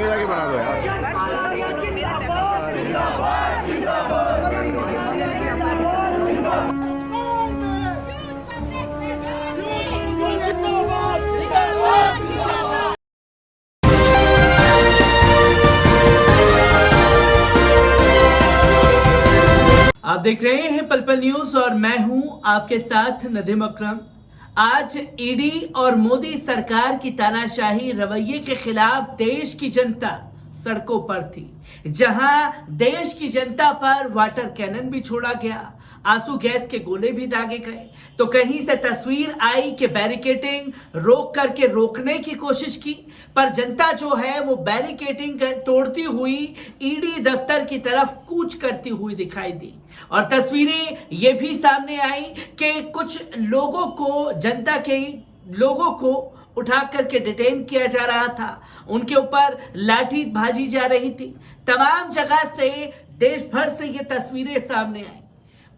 आगे जाके बना दो आप देख रहे हैं पल पल न्यूज और मैं हूं आपके साथ नदीम अकरम। आज ईडी और मोदी सरकार की तानाशाही रवैये के खिलाफ देश की जनता सड़कों पर थी, जहां देश की जनता पर वाटर कैनन भी छोड़ा गया, आंसू गैस के गोले भी दागे गए, तो कहीं से तस्वीर आई कि बैरिकेडिंग रोक करके रोकने की कोशिश की, पर जनता जो है वो बैरिकेडिंग तोड़ती हुई ईडी दफ्तर की तरफ कूच करती हुई दिखाई दी। और तस्वीरें ये भी सामने आई कि कुछ लोगों को, जनता के लोगों को उठा करके डिटेन किया जा रहा था, उनके ऊपर लाठी भाजी जा रही थी। तमाम जगह से, देश भर से ये तस्वीरें सामने आई।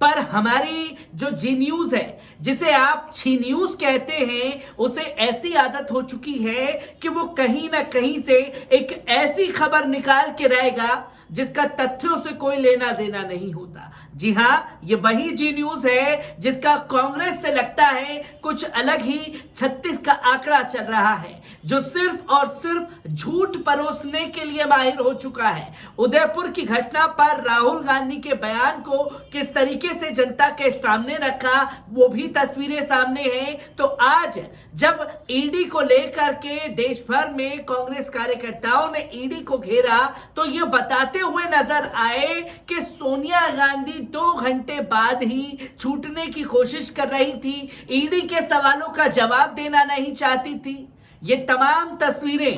पर हमारी जो जी न्यूज है, जिसे आप छी न्यूज कहते हैं, उसे ऐसी आदत हो चुकी है कि वो कहीं ना कहीं से एक ऐसी खबर निकाल के रहेगा जिसका तथ्यों से कोई लेना देना नहीं होता। जी हां, ये वही जी न्यूज है जिसका कांग्रेस से लगता है कुछ अलग ही 36 का आंकड़ा चल रहा है, जो सिर्फ और सिर्फ झूठ परोसने के लिए माहिर हो चुका है। उदयपुर की घटना पर राहुल गांधी के बयान को किस तरीके से जनता के सामने रखा, वो भी तस्वीरें सामने हैं। तो आज जब ईडी को लेकर के देश भर में कांग्रेस कार्यकर्ताओं ने ईडी को घेरा, तो ये बताते हुए नजर आए कि सोनिया गांधी 2 घंटे बाद ही छूटने की कोशिश कर रही थी, ईडी के सवालों का जवाब देना नहीं चाहती थी। ये तमाम तस्वीरें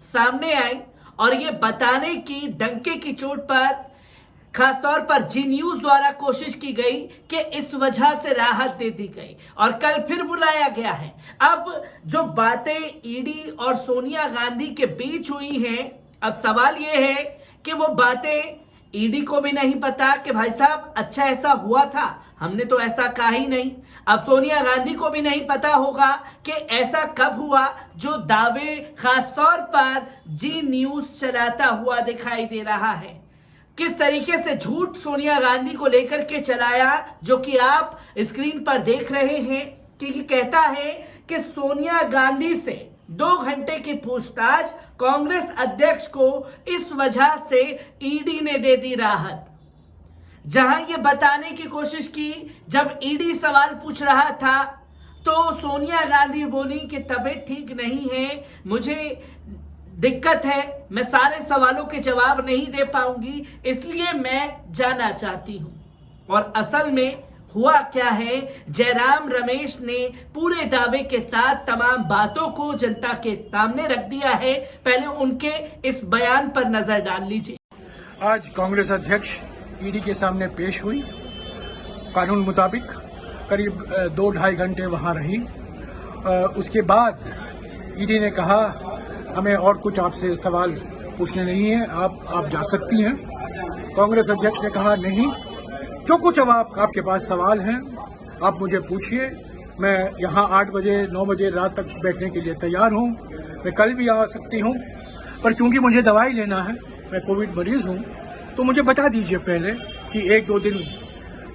सामने आई और ये बताने की डंके की चोट पर खासतौर पर जी न्यूज द्वारा कोशिश की गई कि इस वजह से राहत दे दी गई और कल फिर बुलाया गया है। अब जो बातें ईडी और सोनिया गांधी के बीच हुई हैं, अब सवाल यह है कि वो बातें ईडी को भी नहीं पता कि भाई साहब अच्छा ऐसा हुआ था, हमने तो ऐसा कहा ही नहीं। अब सोनिया गांधी को भी नहीं पता होगा कि ऐसा कब हुआ, जो दावे खासतौर पर जी न्यूज चलाता हुआ दिखाई दे रहा है। किस तरीके से झूठ सोनिया गांधी को लेकर के चलाया, जो कि आप स्क्रीन पर देख रहे हैं कि ये कहता है कि सोनिया गांधी से 2 घंटे की पूछताछ कांग्रेस अध्यक्ष को इस वजह से ईडी ने दे दी राहत। जहां ये बताने की कोशिश की, जब ईडी सवाल पूछ रहा था तो सोनिया गांधी बोली कि तबीयत ठीक नहीं है, मुझे दिक्कत है, मैं सारे सवालों के जवाब नहीं दे पाऊंगी, इसलिए मैं जाना चाहती हूं। और असल में हुआ क्या है, जयराम रमेश ने पूरे दावे के साथ तमाम बातों को जनता के सामने रख दिया है। पहले उनके इस बयान पर नजर डाल लीजिए। आज कांग्रेस अध्यक्ष ईडी के सामने पेश हुई, कानून मुताबिक करीब 2-2.5 घंटे वहां रही। उसके बाद ईडी ने कहा हमें और कुछ आपसे सवाल पूछने नहीं है, आप जा सकती हैं। कांग्रेस अध्यक्ष ने कहा नहीं, जो कुछ अब आपके पास सवाल हैं आप मुझे पूछिए, मैं यहाँ 8 बजे 9 बजे रात तक बैठने के लिए तैयार हूँ, मैं कल भी आ सकती हूँ, पर क्योंकि मुझे दवाई लेना है, मैं कोविड मरीज हूँ, तो मुझे बता दीजिए पहले कि 1-2 दिन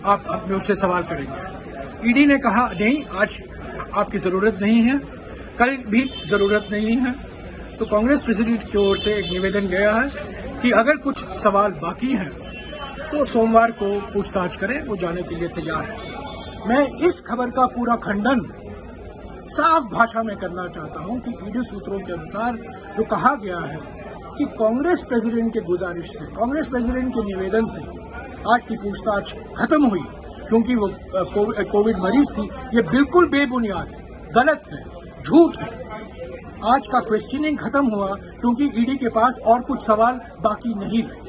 आप मुझसे सवाल करेंगे। ईडी ने कहा नहीं, आज आपकी जरूरत नहीं है, कल भी जरूरत नहीं है। तो कांग्रेस प्रेसिडेंट की ओर से एक निवेदन गया है कि अगर कुछ सवाल बाकी हैं तो सोमवार को पूछताछ करें, वो जाने के लिए तैयार है। मैं इस खबर का पूरा खंडन साफ भाषा में करना चाहता हूं कि ईडी सूत्रों के अनुसार जो कहा गया है कि कांग्रेस प्रेसिडेंट के गुजारिश से, कांग्रेस प्रेसिडेंट के निवेदन से आज की पूछताछ खत्म हुई क्योंकि वो कोविड मरीज थी, ये बिल्कुल बेबुनियाद है, गलत है, झूठ है। आज का क्वेश्चनिंग खत्म हुआ क्योंकि ईडी के पास और कुछ सवाल बाकी नहीं रहे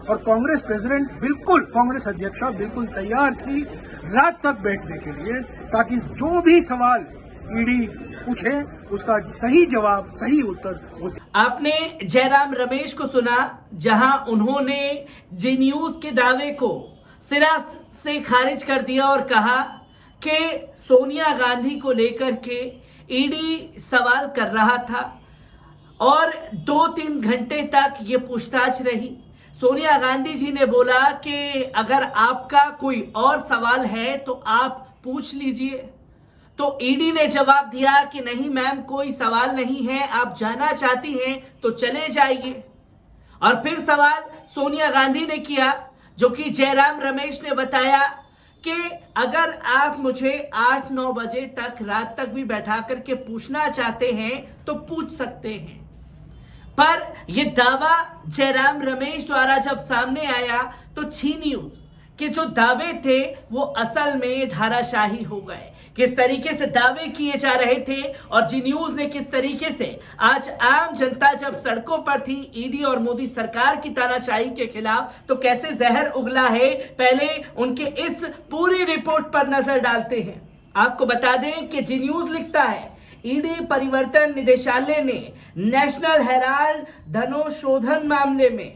और कांग्रेस प्रेसिडेंट बिल्कुल, कांग्रेस अध्यक्षा बिल्कुल तैयार थी रात तक बैठने के लिए, ताकि जो भी सवाल ईडी पूछे उसका सही जवाब, सही उत्तर होते। आपने जयराम रमेश को सुना, जहां उन्होंने जी न्यूज के दावे को सिरा से खारिज कर दिया और कहा कि सोनिया गांधी को लेकर के ईडी सवाल कर रहा था। और 2-3 घंटे तक ये पूछताछ रही। सोनिया गांधी जी ने बोला कि अगर आपका कोई और सवाल है तो आप पूछ लीजिए। तो ईडी ने जवाब दिया कि नहीं मैम, कोई सवाल नहीं है, आप जाना चाहती हैं तो चले जाइए। और फिर सवाल सोनिया गांधी ने किया, जो कि जयराम रमेश ने बताया कि अगर आप मुझे 8-9 बजे तक रात तक भी बैठा करके पूछना चाहते हैं तो पूछ सकते हैं। पर यह दावा जयराम रमेश द्वारा जब सामने आया तो छी न्यूज के जो दावे थे वो असल में धाराशाही हो गए। किस तरीके से दावे किए जा रहे थे और जी न्यूज ने किस तरीके से आज आम जनता जब सड़कों पर थी ईडी और मोदी सरकार की तानाशाही के खिलाफ, तो कैसे जहर उगला है, पहले उनके इस पूरी रिपोर्ट पर नजर डालते हैं। आपको बता दें कि जी न्यूज लिखता है, ईडी परिवर्तन निदेशालय ने नेशनल हेराल्ड धनोशोधन मामले में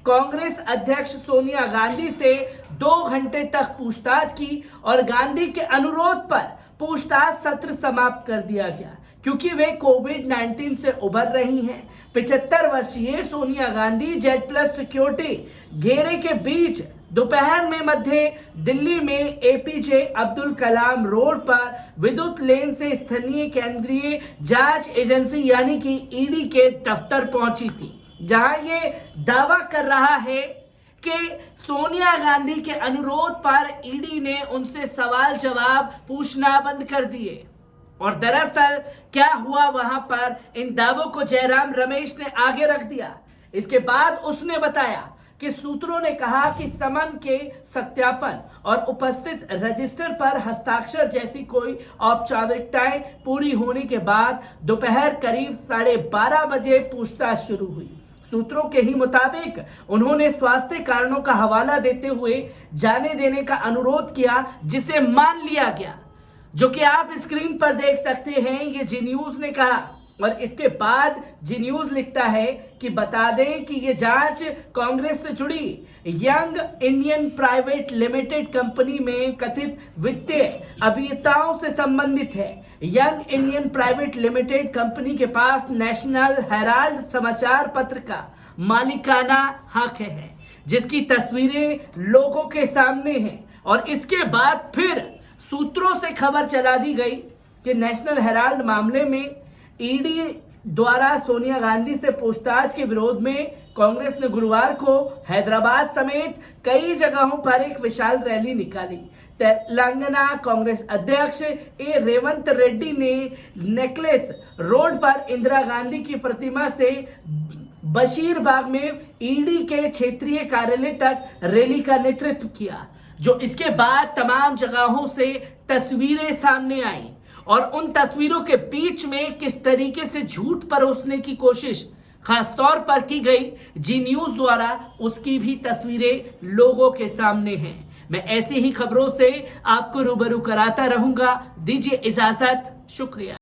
कांग्रेस अध्यक्ष सोनिया गांधी से 2 घंटे तक पूछताछ की और गांधी के अनुरोध पर पूछताछ सत्र समाप्त कर दिया गया क्योंकि वे कोविड-19 से उबर रही हैं। 75 वर्षीय Sonia Gandhi Z plus security घेरे के बीच दोपहर में मध्य दिल्ली में एपीजे अब्दुल कलाम रोड पर विद्युत लेन से स्थानीय केंद्रीय जांच एजेंसी यानी कि ईडी के दफ्तर पहुंची थी, जहां ये दावा कर रहा है कि सोनिया गांधी के अनुरोध पर ईडी ने उनसे सवाल जवाब पूछना बंद कर दिए। और दरअसल क्या हुआ वहां पर, इन दावों को जयराम रमेश ने आगे रख दिया। इसके बाद उसने बताया कि सूत्रों ने कहा कि समन के सत्यापन और उपस्थित रजिस्टर पर हस्ताक्षर जैसी कोई औपचारिकताएं पूरी होने के बाद दोपहर करीब 12:30 बजे पूछताछ शुरू हुई। सूत्रों के ही मुताबिक उन्होंने स्वास्थ्य कारणों का हवाला देते हुए जाने देने का अनुरोध किया, जिसे मान लिया गया, जो कि आप स्क्रीन पर देख सकते हैं। ये जी न्यूज ने कहा और इसके बाद जी न्यूज लिखता है कि बता दें कि ये जांच कांग्रेस से जुड़ी young Indian private limited company में कथित वित्तीय अभियुक्तों से संबंधित है। Young Indian private limited company के पास नेशनल हेराल्ड समाचार पत्र का मालिकाना हक है, जिसकी तस्वीरें लोगों के सामने हैं। और इसके बाद फिर सूत्रों से खबर चला दी गई कि नेशनल हेराल्ड मामले में ईडी द्वारा सोनिया गांधी से पूछताछ के विरोध में कांग्रेस ने गुरुवार को हैदराबाद समेत कई जगहों पर एक विशाल रैली निकाली। तेलंगाना कांग्रेस अध्यक्ष ए रेवंत रेड्डी ने नेकलेस रोड पर इंदिरा गांधी की प्रतिमा से बशीरबाग में ईडी के क्षेत्रीय कार्यालय तक रैली का नेतृत्व किया, जो इसके बाद तमाम जगहों से तस्वीरें सामने आई और उन तस्वीरों के बीच में किस तरीके से झूठ परोसने की कोशिश खासतौर पर की गई जी न्यूज द्वारा, उसकी भी तस्वीरें लोगों के सामने हैं। मैं ऐसी ही खबरों से आपको रूबरू कराता रहूंगा। दीजिए इजाजत, शुक्रिया।